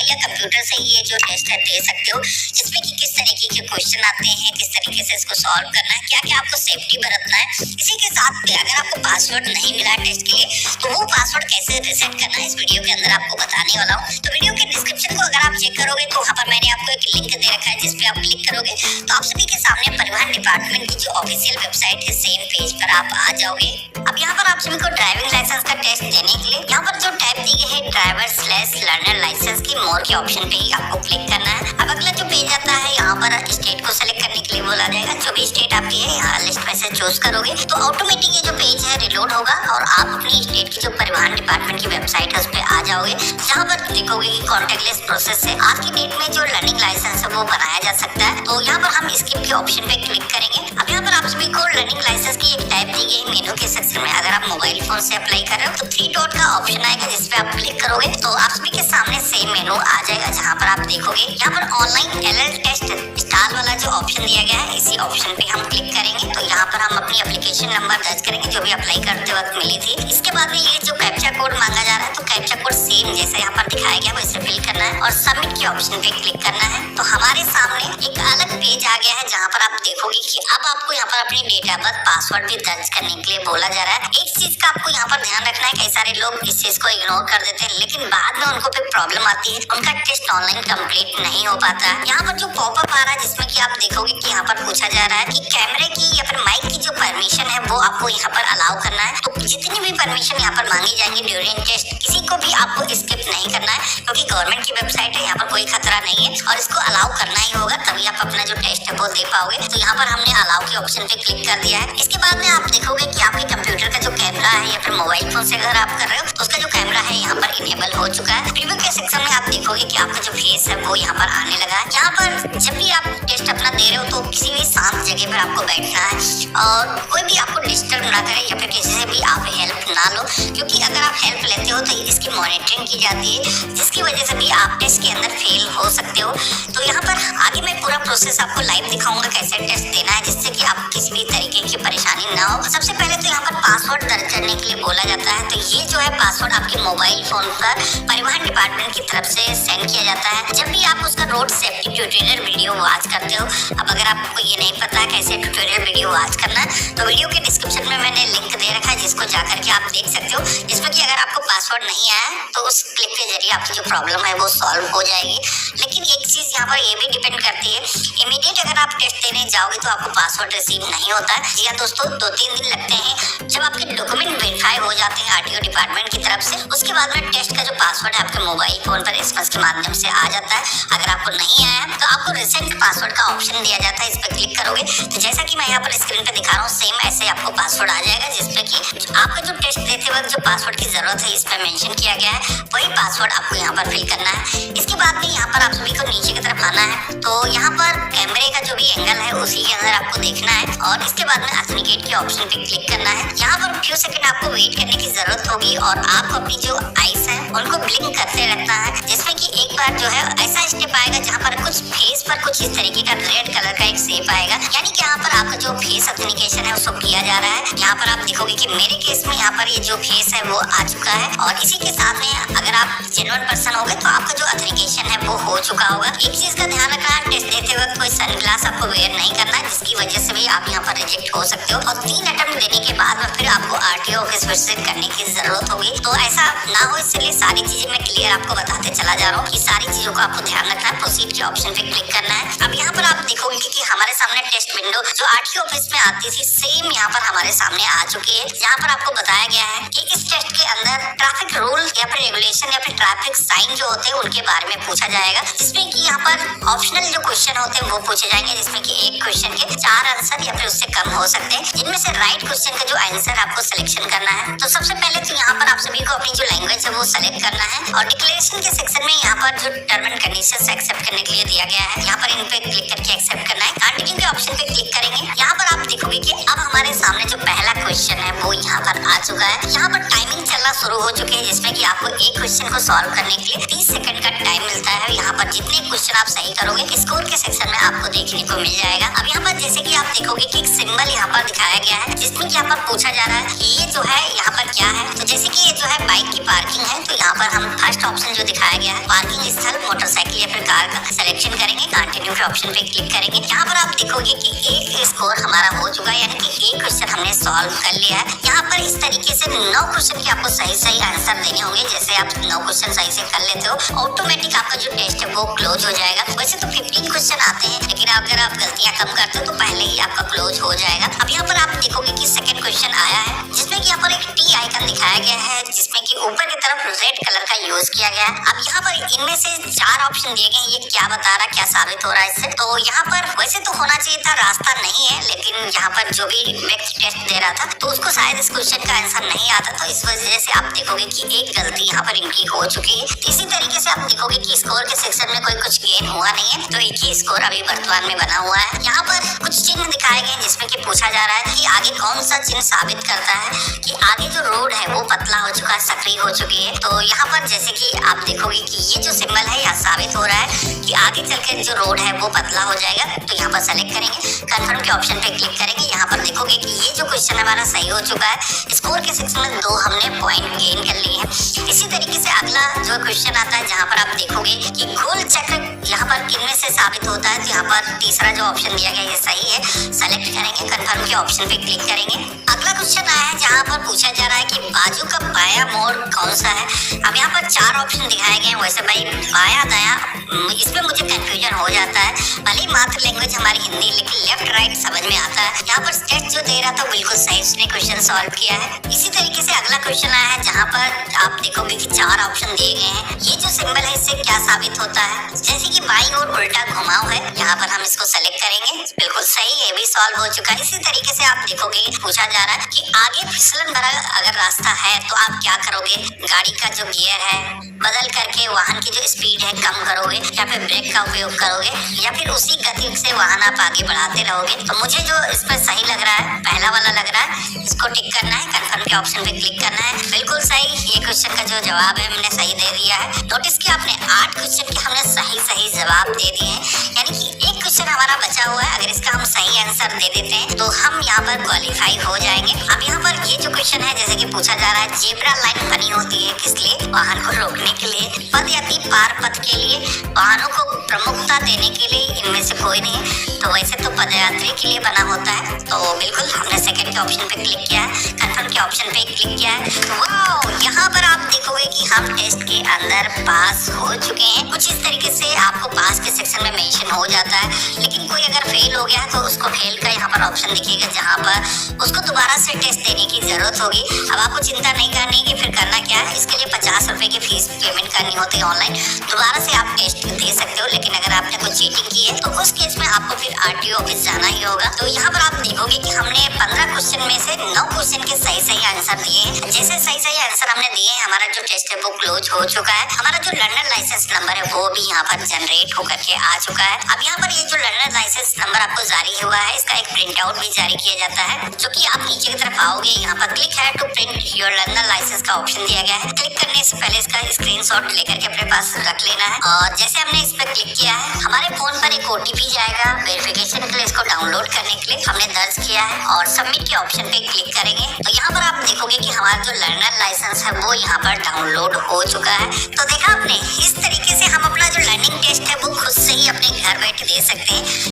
Mobile या computer से ये जो टेस्ट है दे सकते हो, जिसमें कि किस तरीके के क्वेश्चन आते हैं, किस तरीके से इसको सॉल्व करना है, क्या क्या आपको सेफ्टी बरतना है। इसी के साथ भी अगर आपको पासवर्ड नहीं मिला टेस्ट के लिए तो वो पासवर्ड कैसे रिसेट करना है इस वीडियो के अंदर आपको बताने वाला हूँ। तो वीडियो के डिस्क्रिप्शन को अगर आप चेक करोगे तो वहाँ पर मैंने आपको एक लिंक दे रखा है, जिसपे आप क्लिक करोगे तो आप सभी के सामने परिवहन डिपार्टमेंट की जो ऑफिशियल वेबसाइट है सेम पेज पर आप आ जाओगे। अब यहाँ पर आप सभी को ड्राइविंग लाइसेंस का टेस्ट देने के लिए यहाँ पर जो टैब दी गई है ड्राइवर/लर्नर लाइसेंस की मोर के ऑप्शन पे ही आपको क्लिक करना है। अब अगला जो पेज आता है यहाँ पर स्टेट को सेलेक्ट करने के लिए बोला जाएगा। जो भी स्टेट आपकी है यहाँ लिस्ट में से चूज करोगे तो ऑटोमेटिक ये जो पेज है रिलोड होगा और आप अपनी स्टेट की जो परिवहन डिपार्टमेंट की वेबसाइट है उस पे आ जाओगे, जहाँ पर देखोगे कि कॉन्टेक्टलेस प्रोसेस से आज की डेट में जो लर्निंग लाइसेंस है वो बनाया जा सकता है। तो यहाँ पर हम स्किप के ऑप्शन पे क्लिक करेंगे। अब यहाँ पर आप सभी को लर्निंग लाइसेंस की एक टाइप दी गई मेनू के सेक्शन में। अगर आप मोबाइल फोन से अप्लाई कर रहे हो तो 3 डॉट का ऑप्शन आएगा, जिसपे आप क्लिक करोगे तो आप सभी के सामने सेम मेनू आ जाएगा, जहाँ पर आप देखोगे यहाँ पर ऑनलाइन एलएल टेस्ट स्टार वाला जो ऑप्शन दिया गया है इसी ऑप्शन पे हम क्लिक करेंगे। तो यहाँ पर हम अपनी एप्लीकेशन नंबर दर्ज करेंगे जो भी अप्लाई करते वक्त मिली थी। इसके बाद में ये जो कैप्चा कोड मांगा जा रहा है तो कैप्चा कोड सेम जैसा यहाँ पर दिखाया गया वैसे फिल करना है और सबमिट के ऑप्शन पे क्लिक करना है। तो हमारे सामने एक अलग पेज आ गया है, जहाँ पर आप देखोगे कि अब आपको यहाँ पर अपनी डेट ऑफ बर्थ पासवर्ड भी दर्ज करने के लिए बोला जा रहा है। एक चीज का आपको यहाँ पर ध्यान रखना है, कई सारे लोग इस चीज को इग्नोर कर देते हैं, लेकिन बाद में उनको फिर प्रॉब्लम आती है, उनका टेस्ट ऑनलाइन कंप्लीट नहीं हो पाता। यहाँ पर जो पॉपअप आ रहा है जिसमें कि आप देखोगे कि यहाँ पर पूछा जा रहा है कि कैमरे की या फिर माइक की जो परमिशन है वो आपको यहाँ पर अलाउ करना है। तो जितनी भी परमिशन यहाँ पर मांगी जाएंगी ड्यूरिंग टेस्ट किसी को भी आपको स्किप नहीं करना है, क्योंकि गवर्नमेंट की वेबसाइट है, यहाँ पर कोई खतरा नहीं है और इसको अलाउ करना ही होगा, तभी आप अपना जो टेस्ट है वो दे पाओगे। तो यहाँ पर हमने अलाउ के ऑप्शन पे क्लिक कर दिया है। इसके बाद में आप देखोगे कि आपके कंप्यूटर का जो कैमरा है या फिर मोबाइल फोन से अगर आप कर रहे हो तो उसका जो कैमरा है यहाँ पर इनेबल हो चुका है। प्रीव्यू के सेक्शन में आप देखोगे कि आपका जो फेस है वो यहाँ पर आने लगा है। यहाँ पर जब भी आप टेस्ट अपना दे रहे हो तो किसी भी शांत जगह पर आपको बैठना है और कोई भी आपको डिस्टर्ब ना करे या फिर किसी से भी आप हेल्प ना लो, क्योंकि अगर आप हेल्प लेते हो तो इसकी मॉनिटरिंग की जाती है, जिसकी वजह से भी आप टेस्ट के अंदर फेल हो सकते हो। तो यहाँ पर आगे मैं पूरा प्रोसेस आपको लाइव दिखाऊंगा कैसे टेस्ट देना है, जिससे कि आप किसी भी तरीके की परेशानी ना हो। सबसे पहले तो यहाँ पर पासवर्ड दर्ज करने के लिए बोला जाता है। तो ये जो है पासवर्ड आपके मोबाइल फोन पर परिवहन डिपार्टमेंट की तरफ से सेंड किया जाता है जब भी आप उसका road safety tutorial video watch करते हो। अब अगर आपको ये नहीं पता है कैसे ट्यूटोरियल वीडियो वॉच करना है तो वीडियो के डिस्क्रिप्शन में मैंने लिंक दे रखा है, जिसको जाकर के आप देख सकते हो, जिसमें कि अगर आपको पासवर्ड नहीं आया है तो उस क्लिक के जरिए आपकी जो प्रॉब्लम है वो सॉल्व हो जाएगी। लेकिन एक चीज यहाँ पर ये भी डिपेंड करती है, इमीडिएट अगर आप टेस्ट देने जाओगे तो आपको पासवर्ड रिसीव नहीं होता है। जी हाँ दोस्तों, 2-3 दिन लगते हैं जब आपके डॉक्यूमेंट वेरीफाई हो जाते हैं आरटीओ डिपार्टमेंट की तरफ से। उसके बाद में टेस्ट का जो पासवर्ड है आपके मोबाइल फोन पर एसएमएस के माध्यम से आ जाता है। अगर आपको नहीं आया है तो आपको रिसेंट पासवर्ड का ऑप्शन दिया जाता है, इस पर क्लिक करोगे तो जैसा कि मैं यहाँ पर स्क्रीन पे दिखा रहा हूँ सेम ऐसे आपको पासवर्ड आ जाएगा, जिसपे कि आपका जो टेस्ट देते वक्त जो पासवर्ड की जरूरत है इस पर मेंशन किया गया है, वही पासवर्ड आपको यहाँ पर फिल करना है। इसके बाद में यहाँ पर आप सभी को नीचे की तरफ आना है। तो यहाँ पर कैमरे का जो भी एंगल है उसी के अंदर आपको देखना है और इसके बाद में ऑथेंटिकेट के ऑप्शन पे क्लिक करना है। यहाँ पर फ्यू सेकंड आपको वेट करने की जरूरत होगी और आपको अपनी जो आईज है उनको ब्लिंक करते रखना है, जिसमें कि एक बार जो है ऐसा स्टेप आएगा जहाँ पर कुछ फेस पर कुछ इस तरीके का रेड कलर का एक शेप आएगा, यानी कि यहाँ पर आपका जो फेस ऑथेंटिकेशन है उसको किया जा रहा है। यहाँ पर आप देखोगे कि मेरे केस में यहाँ पर ये जो फेस है वो आ चुका है और इसी के साथ में अगर आप जेन्युइन पर्सन होगे तो आपका जो ऑथेंटिकेशन है वो हो चुका होगा। एक चीज का ध्यान रखना है, टेस्ट देते वक्त कोई सनग्लास आपको वेयर नहीं करना है, जिसकी वजह से भी आप यहाँ पर रिजेक्ट हो सकते हो और 3 अटेम्प्ट देने के बाद में फिर आपको आरटीओ ऑफिस विजिट करने की जरूरत होगी। तो ऐसा ना हो, इसलिए सारी चीजें मैं क्लियर आपको बताते चला जा रहा हूँ कि सारी चीजों को आपको ध्यान रखना है। प्रोसीड के ऑप्शन पे क्लिक करना है। अब यहाँ पर आप देखोगे कि हमारे सामने टेस्ट विंडो जो आरटीओ ऑफिस में आती थी सेम यहाँ पर हमारे सामने आ चुकी है, जहाँ पर आपको बताया गया है कि इस टेस्ट के अंदर ट्रैफिक रूल या फिर रेगुलेशन या फिर ट्रैफिक साइन जो होते हैं उनके बारे में पूछा जाएगा, जिसमें कि यहाँ पर ऑप्शनल जो क्वेश्चन होते हैं वो पूछे जाएंगे, जिसमें कि एक क्वेश्चन के 4 आंसर या फिर उससे कम हो सकते हैं, जिनमें से राइट क्वेश्चन का जो आंसर आपको सिलेक्शन करना है। तो सबसे पहले तो यहाँ पर आप सभी को अपनी जो लैंग्वेज है वो सेलेक्ट करना है और डिक्लेरेशन के सेक्शन में यहाँ पर जो टर्म एंड कंडीशंस एक्सेप्ट करने के लिए दिया गया है यहाँ पर इन पे क्लिक करके एक्सेप्ट करना है। कंटिन्यू के ऑप्शन पे क्लिक करेंगे। यहाँ पर आप देखोगे कि अब हमारे सामने जो पहला क्वेश्चन है वो यहाँ पर आ चुका है। यहाँ पर टाइमिंग चलना शुरू हो चुके हैं, जिसमें कि आपको एक क्वेश्चन को सॉल्व करने के लिए 30 सेकंड का टाइम मिलता है। यहाँ पर जितने क्वेश्चन आप सही करोगे स्कोर के सेक्शन में आपको देखने को मिल जाएगा। अब यहाँ पर जैसे कि आप देखोगे कि एक सिंबल यहाँ पर दिखाया गया है, जिसमें यहाँ पर पूछा जा रहा है ये जो है यहाँ पर क्या है। तो जैसे कि ये जो है बाइक की पार्किंग है, तो यहाँ पर हम फर्स्ट ऑप्शन जो दिखाया गया है पार्किंग स्थल मोटरसाइकिल या फिर कार का सिलेक्शन करेंगे, कंटिन्यू के ऑप्शन पे क्लिक करेंगे। यहाँ पर आप देखोगे कि एक स्कोर हमारा हो चुका है, यानी कि एक क्वेश्चन हमने सॉल्व कर लिया है। यहाँ पर इस तरीके से 9 क्वेश्चन के आपको सही आंसर देने होंगे। जैसे आप 9 क्वेश्चन सही से कर लेते हो, ऑटोमेटिक आपका जो टेस्ट है वो क्लोज हो जाएगा। वैसे तो 15 क्वेश्चन आते हैं, लेकिन अगर आप गलतियां कम करते हो तो पहले ही आपका क्लोज हो जाएगा। अब यहाँ पर आप देखोगे कि सेकंड क्वेश्चन आया है, जिसमें कि यहाँ पर एक टी आइकन दिखाया गया है, जिसमें कि ऊपर की तरफ रेड कलर का यूज किया गया है। अब यहाँ पर इनमें से 4 ऑप्शन दिए गए हैं, ये क्या बता रहा है, क्या साबित हो रहा है इससे। तो यहाँ पर वैसे तो होना चाहिए था, रास्ता नहीं है, लेकिन यहाँ पर जो भी व्यक्ति टेस्ट दे रहा था तो उसको शायद इस क्वेश्चन का आंसर नहीं आता, तो इस वजह से आप देखोगे कि एक गलती यहाँ पर इनकी हो चुकी है। इसी तरीके से आप देखोगे कि स्कोर के सेक्शन में कोई कुछ गेन हुआ नहीं है, तो एक ही स्कोर अभी वर्तमान में बना हुआ है। यहाँ पर कुछ चिन्ह दिखाए गए हैं, जिसमें कि पूछा जा रहा है कि आगे कौन सा चिन्ह साबित करता है कि आगे जो रोड है वो पतला हो चुका है, सक्रिय हो चुकी है। तो यहाँ पर जैसे कि आप देखोगे कि ये जो सिंबल है यहाँ साबित हो रहा है कि आगे चलकर जो रोड है वो पतला हो जाएगा। तो यहाँ पर सेलेक्ट करेंगे, कंफर्म के ऑप्शन पे क्लिक करेंगे। यहाँ पर देखोगे कि ये जो क्वेश्चन हमारा सही हो चुका है, स्कोर के सेक्शन में 2 हमने पॉइंट गेन कर लिए हैं। इसी तरीके से अगला जो क्वेश्चन आता है, जहाँ पर आप देखोगे कि गोल चक्र यहाँ पर किनमें से साबित होता है, तो यहाँ पर तीसरा जो ऑप्शन दिया गया है ये सही है। सेलेक्ट करेंगे, कंफर्म के ऑप्शन पे क्लिक करेंगे। अगला क्वेश्चन आया है, जहाँ पर पूछा जा रहा है कि बाजू का बाया मोड़ कौन सा है। अब यहाँ पर 4 ऑप्शन दिखाए गए हैं। वैसे भाई बाया दाया इसमें मुझे कंफ्यूजन हो जाता है, भले ही मातृ लैंग्वेज हमारी हिंदी, लेकिन लेफ्ट राइट समझ में आता है। यहाँ पर टेस्ट जो दे रहा था बिल्कुल सही उसने क्वेश्चन सॉल्व किया है। इसी तरीके से अगला क्वेश्चन आया है, जहाँ पर आप देखोगे कि 4 ऑप्शन दिए गए हैं। ये जो सिंबल है इससे क्या साबित होता है, जैसे कि बाईं ओर उल्टा घुमाव है। यहाँ पर हम इसको सेलेक्ट करेंगे, बिल्कुल सही, ये भी सॉल्व हो चुका है। इसी तरीके से आप देखोगे पूछा जा रहा है कि आगे फिसलन भरा अगर रास्ता है तो आप क्या करोगे। गाड़ी का जो गियर है बदल करके वाहन की जो स्पीड है कम करोगे, या फिर ब्रेक का उपयोग करोगे, या फिर उसी गति से वाहन आप आगे बढ़ाते रहोगे। तो मुझे जो इस पर सही लग रहा है पहला वाला लग रहा है, इसको टिक करना है, कंफर्म के ऑप्शन पे क्लिक करना है। बिल्कुल सही, ये क्वेश्चन का जो जवाब है हमने सही दे दिया है। नोटिस कि आपने 8 क्वेश्चन के हमने सही जवाब दे दिए हैं, यानी कि एक क्वेश्चन हमारा बचा हुआ है। अगर इसका हम सही आंसर दे देते हैं तो हम यहाँ पर क्वालिफाई हो जाएंगे। अब यहाँ पर ये जो क्वेश्चन है, जैसे कि पूछा जा रहा है जेब्रा लाइन बनी होती है किस लिए, वाहन को रोकने के लिए, पदयात्री पार पथ के लिए, वाहनों को प्रमुखता देने के लिए, इनमें से कोई नहीं है। तो वैसे तो पदयात्री के लिए बना होता है। तो बिल्कुल हमने सेकंड के ऑप्शन पे क्लिक किया है, कंफर्म के ऑप्शन पे क्लिक किया है। वाओ, यहाँ पर आप देखोगे कि हम टेस्ट के अंदर पास हो चुके हैं। कुछ इस तरीके से आपको पास के सेक्शन में मेंशन हो जाता है, लेकिन कोई अगर फेल हो गया तो उसको फेल का यहाँ पर ऑप्शन दिखेगा, जहाँ पर उसको दोबारा से टेस्ट देने की जरूरत होगी। अब आपको चिंता नहीं करनी कि फिर करना क्या है, इसके लिए 50 रुपए की फीस पेमेंट करनी होती है ऑनलाइन। दोबारा से आप टेस्ट दे सकते हो, लेकिन अगर आपने कोई चीटिंग की है तो उस केस में आपको फिर RTO ऑफिस जाना ही होगा। तो यहाँ पर आप देखोगे कि हमने 15 क्वेश्चन में से 9 क्वेश्चन के सही आंसर दिए हैं। जैसे सही आंसर हमने दिए, हमारा जो टेस्ट है वो क्लोज हो चुका है। हमारा जो लर्नर लाइसेंस नंबर है वो भी यहाँ पर जनरेट होकर के आ चुका है। अब यहाँ पर ये जो लर्नर लाइसेंस नंबर आपको जारी हुआ है, इसका एक प्रिंट आउट भी जारी किया जाता है, जो कि आप नीचे की तरफ आओगे, यहाँ पर क्लिक है to print your learner licence का ऑप्शन दिया गया है। क्लिक करने से पहले इसका स्क्रीनशॉट लेकर के अपने पास रख लेना है। और जैसे हमने इस पर क्लिक किया है, हमारे फोन पर एक OTP जाएगा वेरिफिकेशन के लिए, इसको डाउनलोड करने के लिए हमने दर्ज किया है और सबमिट के ऑप्शन पे क्लिक करेंगे। तो यहाँ पर आप देखोगे कि हमारा जो लर्नर लाइसेंस है वो यहाँ पर डाउनलोड हो चुका है। तो देखा आपने, इस तरीके से हम अपना जो लर्निंग टेस्ट है वो खुद से ही अपने घर बैठे दे सकते हैं।